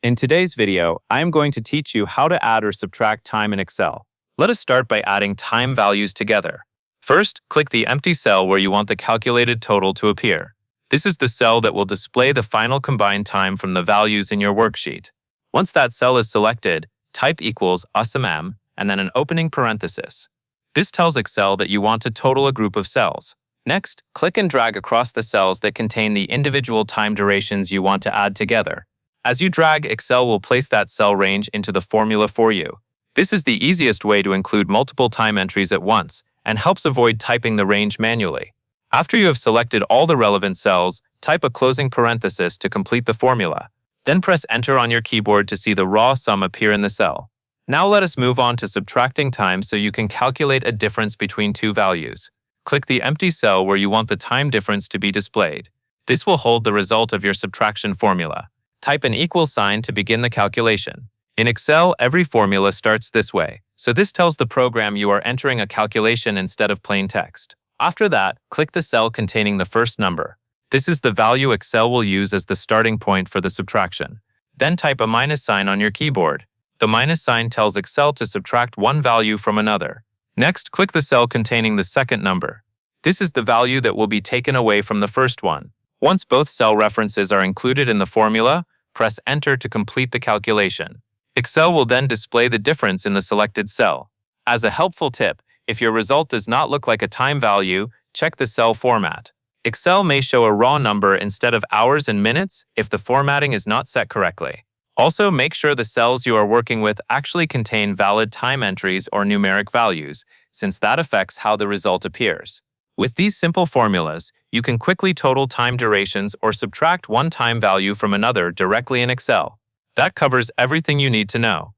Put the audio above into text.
In today's video, I am going to teach you how to add or subtract time in Excel. Let us start by adding time values together. First, click the empty cell where you want the calculated total to appear. This is the cell that will display the final combined time from the values in your worksheet. Once that cell is selected, type equals +m and then an opening parenthesis. This tells Excel that you want to total a group of cells. Next, click and drag across the cells that contain the individual time durations you want to add together. As you drag, Excel will place that cell range into the formula for you. This is the easiest way to include multiple time entries at once and helps avoid typing the range manually. After you have selected all the relevant cells, type a closing parenthesis to complete the formula. Then press Enter on your keyboard to see the raw sum appear in the cell. Now let us move on to subtracting time so you can calculate a difference between two values. Click the empty cell where you want the time difference to be displayed. This will hold the result of your subtraction formula. Type an equal sign to begin the calculation. In Excel, every formula starts this way, so this tells the program you are entering a calculation instead of plain text. After that, click the cell containing the first number. This is the value Excel will use as the starting point for the subtraction. Then type a minus sign on your keyboard. The minus sign tells Excel to subtract one value from another. Next, click the cell containing the second number. This is the value that will be taken away from the first one. Once both cell references are included in the formula, press Enter to complete the calculation. Excel will then display the difference in the selected cell. As a helpful tip, if your result does not look like a time value, check the cell format. Excel may show a raw number instead of hours and minutes if the formatting is not set correctly. Also, make sure the cells you are working with actually contain valid time entries or numeric values, since that affects how the result appears. With these simple formulas, you can quickly total time durations or subtract one time value from another directly in Excel. That covers everything you need to know.